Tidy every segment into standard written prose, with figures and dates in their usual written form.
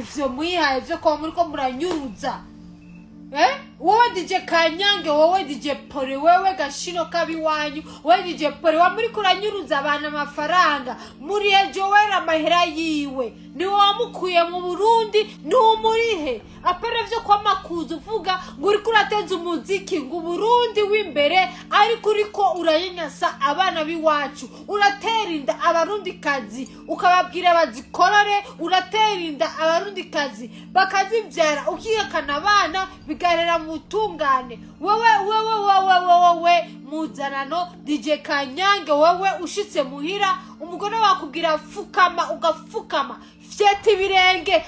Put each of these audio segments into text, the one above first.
ivyo mwihaye vyo kwa muriko muranyuruza wowe DJ Kanyange wowe DJ Pole wewe gashino kabiwanyu wowe DJ Pole wa muri kuranyuruza abana amafaranga muri JOELL amahera yiwe ni wamukuye mu Burundi n'umurihe apere vyo kwa makuzu uvuga ngo uri kurateza umuziki ngo Burundi w'imbere ariko uriko urayinyasa abana biwacu uraterinda abarundi kazi ukababwira bazikorore uraterinda abarundi kazi bakazivyara ukiyekana abana bigarera mutungane wewe muzanano DJ Kanyange wewe ushitse muhira umugore wakubwira fukama ugafukama fyeta ibirenge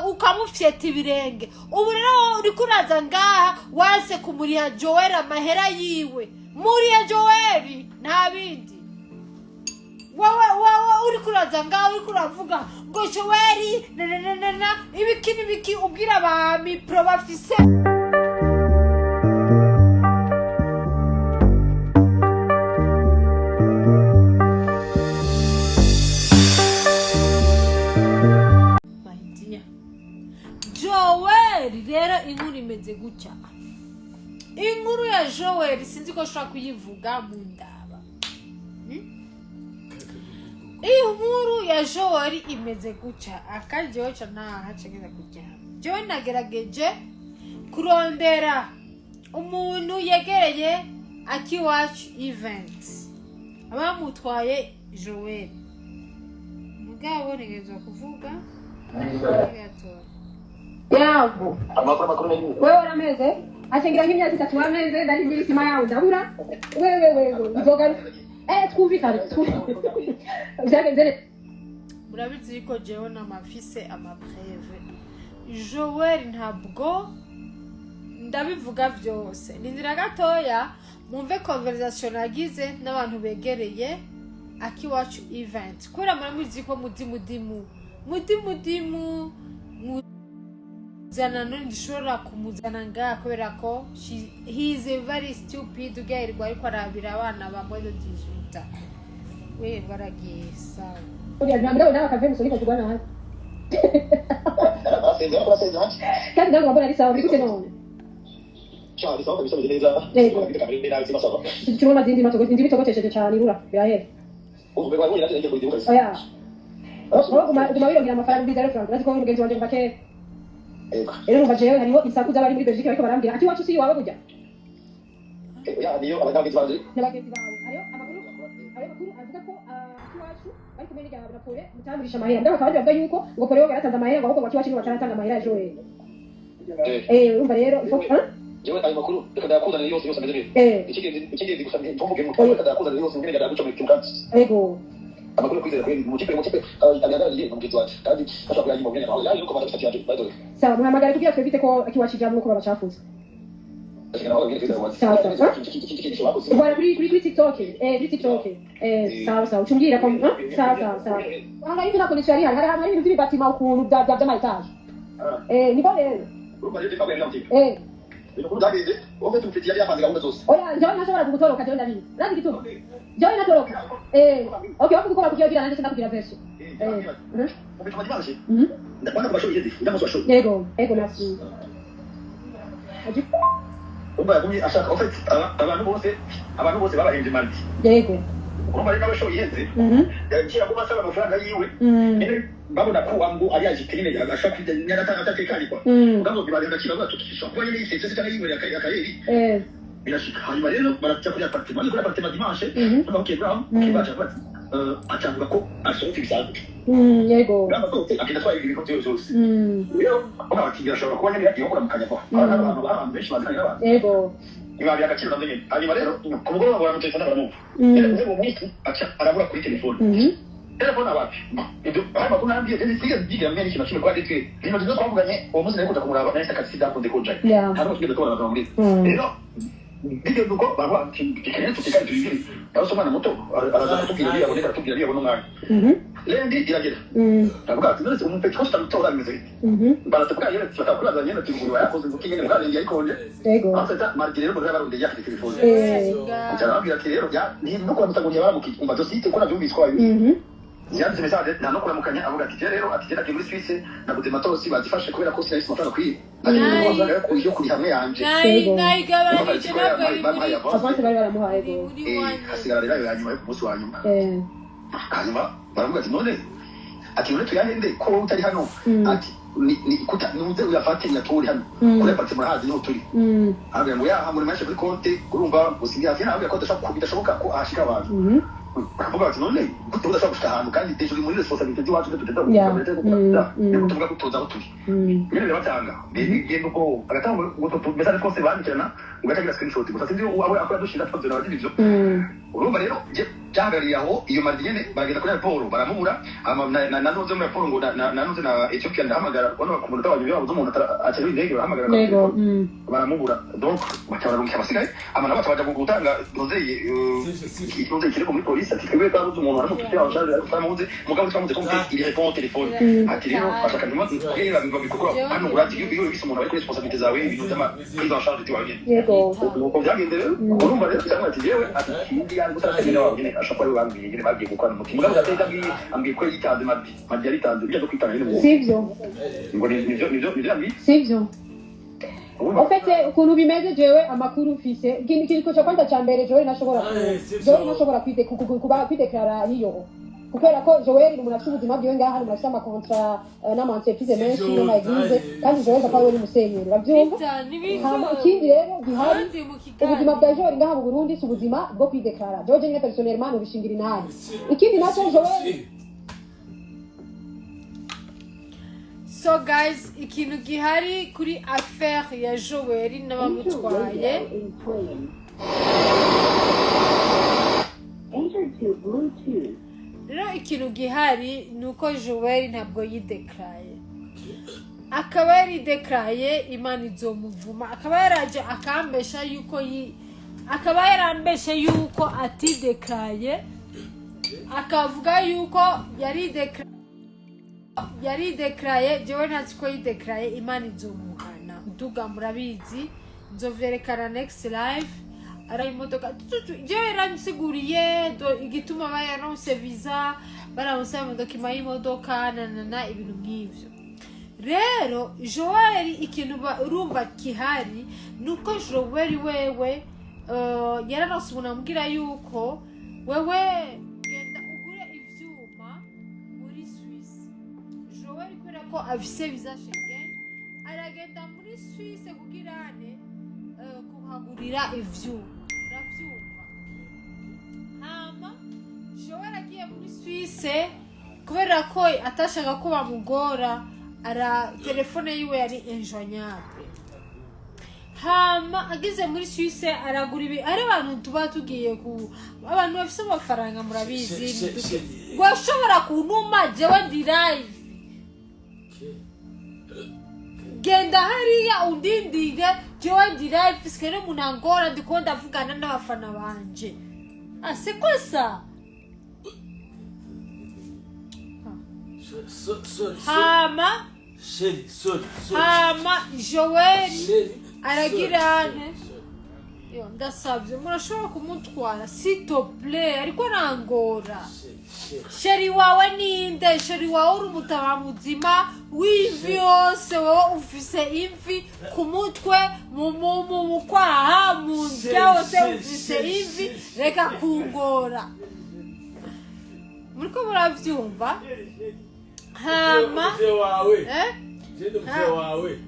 ukamufyeta ibirenge ubu rero uri kuraza ngaha wase kumuriha JOELL amahera yiwe muriya JOELL nta bindi wewe uri kuraza ngaha uri kuravuga ngo JOELL na ibiki ubwira abami pro bafise rero inkuru imeze gutya inkuru ya JOELL sinzi ko shaka kuyivuga mu ndaba inkuru ya JOELL imeze gutya akajeho cyana hacengeza kujya jewe nagerageje kurondera umuntu yegereye 𝐼𝐻𝐻𝐼𝐻𝐻 event abamutwaye JOELL mugabo nigeze kuvuga yago amakuru n'ibindi wewe urameze achengira nk'imyaka 3 wameze ndari n'isima yawe ndabura wewe nzoga twumvikane byagenze murabizi ko jewe namafise amapreve JOELL ntabwo ndabivuga byose nindira gatoya mumve conversation nagize n'abantu begereye 𝐼𝐻𝐻𝐼𝐻𝐻 event kubera muramuzi ko mudimu zanano ndishobora kumuzana ngaha kubera ko he is a very stupid guy ariko arabira abana bamwe dijuta we baragisa uriya ndamira nawe kave musoni kugwana hasi kandi ndabwo mbona ari sawa bikute none cyari sawa bisabye neza bita kamera neza zimasaba cyo mazindi bitogotesheje cyane ibura birahera ubwo bari ngiye kujya muri oya guma birogira amafaranga bizare franc urati ko umugenzi wanje mbake rero bajewe hariho isakuza bari muri Belgique bariko barambira ati wacu si wawe kujya niyo abagambi baje n'abagenzi bawe hariho amakuru avuga ko 𝐼𝐻𝐻𝐼𝐻𝐻 bari kumenya gabra pole mutambirisha amahera ndako kandi bavuga yuko ngo pole yo garatanza amahera ngo ahubwo 𝐼𝐻𝐻𝐼𝐻𝐻 bataratanga amahera ya JOELL urumva rero jewe ayo makuru ndakakuzana yose ameze neza ikigezi gusanga ntumvuge ngo ndakakuzana yose ngene garaguca mu kibukanzi ego amakuru kwizera kuri mu kipe agaragariye mu kizwa kandi ashobora kuyima ngene aho yaje ko batafite yaje badoye sawa muhamagara kugira twebite ko 𝐼𝐻𝐻𝐼𝐻𝐻 nuko babacafuza Voilà, kuri TikTok kuri TikTok sawa ucumbira ko sawa anga hivi na connection hari ibintu bibatima ukuntu bya etage niko rero urumva rero ndikabwe n'amtipe ibintu kudageze wowe tumfitiye yari yapanze gahunda zose oya njyewe nashobora kugutoroka jewe ndabizi razi gituma njyewe natoroka okay wavuga ko bakugira bira nanje ndakugira verso ubituma dimanche ndabona kubashoyeze ndamusho ego nasi umba yagumye ashaka en fait abantu bose babahenze mandi yego urumva rero abashoyeze yagiye kubasaba amafaranga yiwe babona ko wangu ari ajitirine agashaka nyarata atatekanirwa ngabo bibarenda kibazo tukisha kwa yene yise cyane yiwe yakayeri birashika hanyuma rero baracha kuri apartment dimanche bakiye bwa kibacha bati atanguka ko asohoka ibisanzwe yego ngabo ko akina twaye ibintu byose rero abakigira ashobora kuba nyine yagiye gukora mu kanyako abantu bahanze benshi bazana abantu yego ibari agaciro namenye hanyuma rero ku mugoroba baramutse n'abantu rero mu mwiki acha arabura kuri telefone telefone abapi ibyo hama kuna ndiye nisiga diga mimi kintu kimwe kwa ditwe bino ndizo twavuganye uwo munsi nari kuja kumuraba nahise akasida kunde koja hano kigeze ko baravuga muri rero diga duko barwa kikene tukikari tubiri aho mwana muto araza kutubwira bya boneka tubwira bya bono mwana lendi iragera ndavuga ati none umuntu petro stamutora bimeze baratavuga yene tutakuraza nyene tugurwa yakoze ngo kingene mwana ndi arikonje yego afata margire rero barundi yakite telefone cyarabwira ati rero ya ni nuko bamusagunya baramukiye umva dosite ko nabyumviswa yanditse message nta no kuramukanya avuga ati rero ati genda muri Suisse naguze matosi bazifashe kubera ko sinari amafaranga kwiye ari mu rwanda ko iyo kuri hamwe yanje nayigabanije nabwo abandi bari baramuhaye go hasigara rero yanyuma yo kumunsi wa nyuma hanyuma baravuga ati none ati none tuyahende ko utari hano ati ni kuta nuze uyafate nyaturi hano kure pati murahazi no turi avuga ngo ya muri mashe kuri konte urumva gusingira hafi avuga ko bidashoboka ko ashika abantu baravuga ati none udashobora gushika ahantu kandi tejuri muri responsabilité y'wacu tutenda kuvuga kutoza uturi nyine batanga ngendo ko agatanga message kose bandikirana ugatangira screenshot gusa sinzi aho akora dushira twazo na ivyo urumva rero cyangariye aho iyo madiyene bagenda kuri raporo baramubura nanuze muri raporo ngo nanuze na Ethiopia ndahamagara bano bakumurita wanyu yabuze umuntu atari indege bahamagara baramubura donc bacyararunka abasigaye amana bacabaje gutanga nozeye ikibazo kiriko muri police ati twebwe kabuze umuntu aramufite abashaka aramuze mugabo twamuze ko il répond au téléphone ati rero bashaka nyuma kwera biva bikokora hano urati iyo bise umuntu ari kuri responsabilité zawe ibintu by'ama prise en charge tiwaye uko byagendere urumva rero cyangwa ati jewe ati kindi yari gutaramenya wabine ashobora bambwiye ngire bagiye gukora umutima mugabo gateza ambwiye ko yitanze madi yari tanze byo kwitanga nyine sivyo ngo nivyo ambi sivyo ofete ukuntu bimeze jewe amakuru ufise kiriko cyo kwanda cyambere jewe nashobora kwideklara hiyo kubera ko Joel ni umuntu afite ubuzima bwiwe ngaha umuntu afite amakontra n'amantreprise menshi n'amagize kandi Joel akaba ari umusenyeri bavyumva ikindi rero gihari ubuzima bwa Joel ngaha mu Burundi si ubuzima bwo kwideklara Joel nyine personnellement ubishingira inani ikindi naco Joel. So guys, ikintu gihari kuri affaire ya Joel n'abamutwaye rero ikintu gihari nuko Joel ntabwo yideclaye akaba yarideklaye Imana izomuvuma akaba yaraje akambesha yuko akaba yarambeshe yuko atideclaye akavuga yuko yarideklaye jewe ntazi ko yideclaye Imana izomuhana nduga murabizi nzovyerekana next live ara imodoka jewe ransiguriye igituma bayaronse visa baronse imodoka y'imodoka na ibintu nk'ivyo rero Joel ikintu urumva kihari nuko Joel wewe yararonse umuntu amubwira yuko wewe genda ugure ivyuma muri Suisse Joel kubera ko afise visa Schengen aragenda muri Suisse kugirane kuhagurira ivyuma uravyumva hama Joel agiye muri Suisse kubera ko atashaka ko bamugora telefone yiwe yari injoignable hama agize muri Suisse aragura ari abantu tuba tugiye ku abantu bafise amafaranga murabizi gwashobora kunuma jewe ndi live genda hariya undindire jewe ndi live sikere munangora ndiko ndavugana n'abafana banje c'est quoi ça hama hama Joel aragirane ndasabye murashobora kumutwara s'il te plaît ariko nangora sheri wawe ninde sheri wawe uri umutabamuzima w'ivi yose wowe ufise imvi ku mutwe mu kwaha mu nzira hose ufise imvi reka kungora muriko muravyumva hama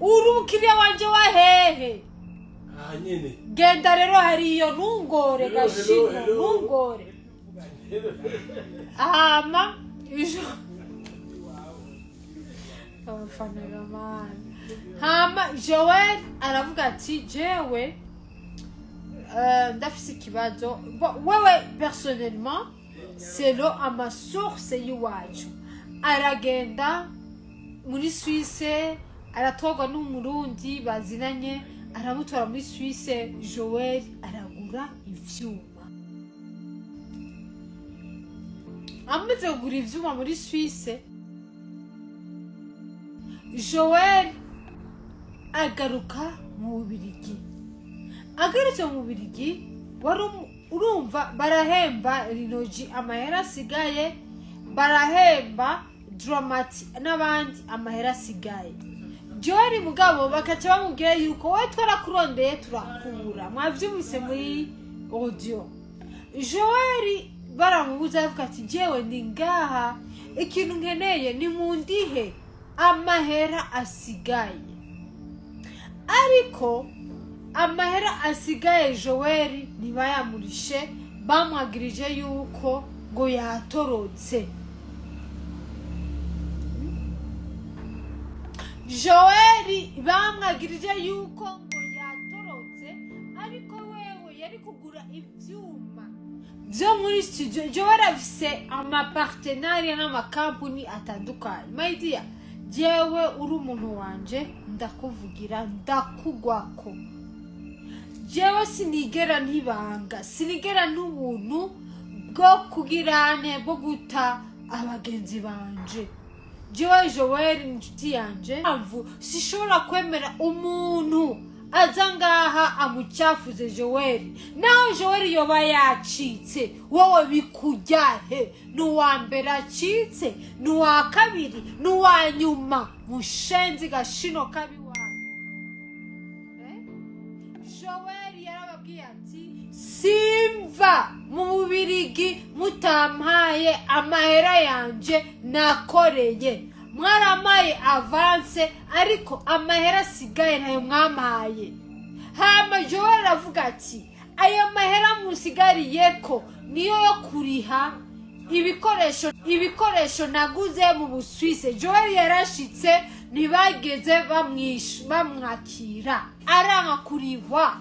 uri umukiriya wanje wa hehe genda rero hariyo ntungore gashino ntungore hama abafana gamana hama Joel aravuga ati jewe ndafise ikibazo wewe personnellement selo ama source y'iwacu aragenda muri Suisse aratogwa n'umurundi bazinanye aramutwara muri Suisse Joel aragura ivyuma amaze kugura ivyuma muri Suisse Joel agaruka mu Bubiligi agarutse mu Bubiligi urumva barahemba rinoji amahera asigaye barahemba Dramati n'abandi amahera asigaye Joel mugabo bakaca bamubwira yuko we twarakurondeye turakura mwavyumvise muri audio Joel baramubuza avuga ati jewe ndi ngaha ikintu nkeneye ni mundihe amahera asigaye ariko amahera asigaye Joel ntibayamurishe bamwagirije yuko ngo yatorotse Joel bamwagirije yuko ngo yatorotse ariko wewe yari kugura ivyuma byo muri studio Joel afise amapartenariat n'amakampuni atandukanye my dear jewe uri umuntu wanje ndakuvugira ndakugwako jewe sinigera ntibanga sinigera n'ubuntu bwo kugirane bwo guta abagenzi banje jewe Joel inshuti yanje sishobora kwemera umuntu aza ngaha amucafuze Joel naho Joel yoba yacitse wowe bikujyahe nuwa mbere acitse nuwa kabiri nuwa nyuma mushenzi gashino kabi wanyu Joel yarababwiye ati simva mu Bubirigi mutampaye amahera yanje nakoreye mwaramaye avance ariko amahera sigaye ntayo mwamaye hama Joel avuga ati ayo mahera musigariyeko niyo yo kuriha ibikoresho naguze mu Busuwise Joel yarashitse ntibageze bamwakira aranga kurihwa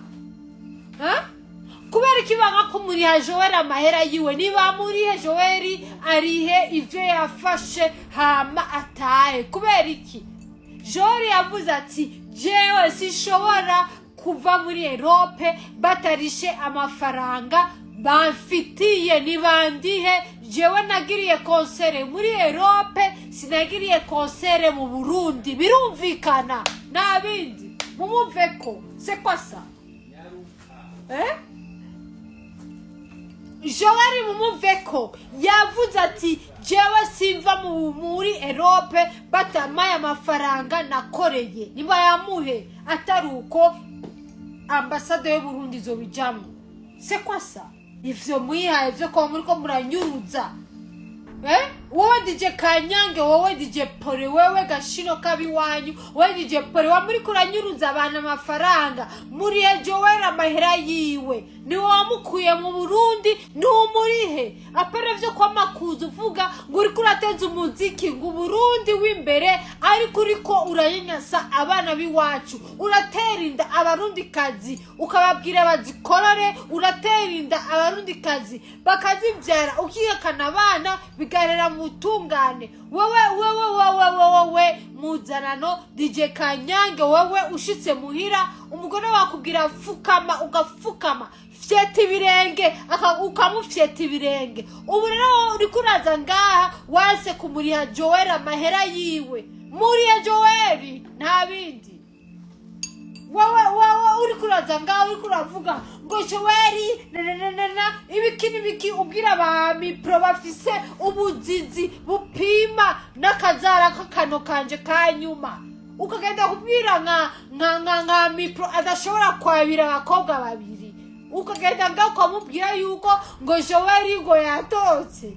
kubera ikibanga kumuriha Joel amahera yiwe niba murihe Joel arihe ivyo yafashe hama atahe kubera iki Joel yavuze ati jewe sishobora kuva muri Europe batarishe amafaranga bamfitiye nibandihe jewe nagiriye konsere muri Europe sinagiriye konsere mu Burundi birumvikana nabindi mumuveko c'est quoi ça Joel mumuveko yavuze ati jewe simva muri Europe batamaye amafaranga nakoreye niba yamuhe ataruko ambasade y'u Burundi zo bijamwe c'est quoi ça ivyo muyihaye vyo ko muri ko muranyuruza wowe DJ Kanyange wowe DJ Pole wewe gashino kabi wanyu wowe DJ Pole wa muri kuranyuruza abana amafaranga muri Joel amahera yiwe ni wamukuye mu Burundi n'umurihe apere vyo kwa makuzu uvuga ngo uri kurateza umuziki ngo Burundi w'imbere ariko uriko urayinyasa abana biwacu uraterinda abarundi kazi ukababwira bazikorore uraterinda abarundi kazi bakazivyara ukiyekana abana bigarera mutungane wewe muzanano DJ Kanyange wewe ushitse muhira umugore wakubwira fukama ugafukama fyeta ibirenge ukamufyeta ibirenge ubu rero uri kuraza ngaha wase kumuriha Joel amahera yiwe muriya Joel nta bindi wewe uri kuraza ngaha uri kuravuga ngo Joel ibiki ubwira abami pro bafise ubuzizi bupima n'akazara kakano kanje kanyuma ukagenda kubwira nka mipro adashobora kwabira abakobwa babiri ukagenda ngaho ukamubwira yuko ngo Joel ngo yatotse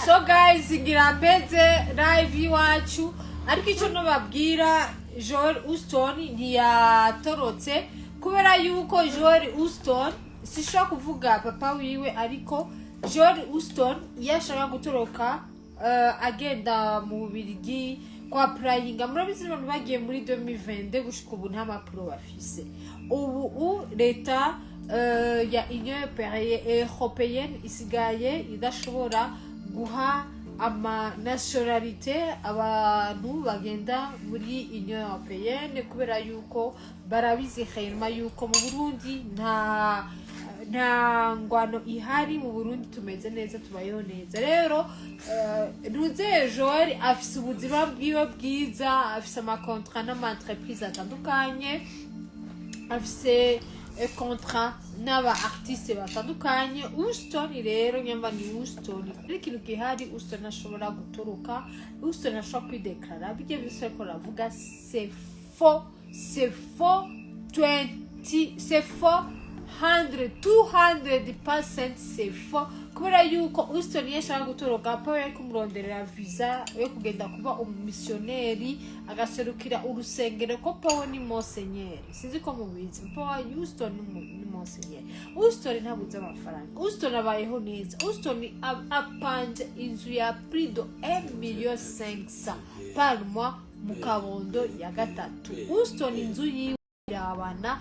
so guys ngira mbeze live iwacu ariko icyo nobabwira 𝐿𝐼𝐻𝐼𝐻 ntiyatorotse kubera yuko 𝐿𝐼𝐻𝐼𝐻 sishobora kuvuga papa wiwe ariko 𝐿𝐼𝐻𝐼𝐻 yashaka gutoroka agenda mu Bubirigi kwa prayinga murabizi abantu bagiye muri 2022 gushika ubu nta mapuro bafise ubu leta ya Union Européenne isigaye idashobora guha ama nationalité abantu bagenda muri Union Européenne kubera yuko barabizi khayma yuko mu Burundi nta ngwano ihari mu Burundi tumeze neza tubayeho neza rero Ruze Joel afise ubuzima bwiwe bwiza afise ama contrat n'ama entreprise atandukanye afise contrat n'aba artiste batandukanye. Houston rero nyamba ni Houston ikintu gihari Houston ashobora gutoroka, Houston ashobora kwideklara bijye bise ko ravuga c'est faux 200% c'est faux kubera yuko Houston yashaka gutoroka pawe kumuronderera visa yo kugenda kuba umumissioneri agaserukira urusengero ko pawe ni Monseigneur sinzi ko mubizi pawe Houston ni Monseigneur. Houston ntabuze amafaranga, Houston abayeho neza, Houston apanje inzu ya prix de 1,500,000 par mois mu Kabondo ya gatatu. Houston inzu yiwe irabana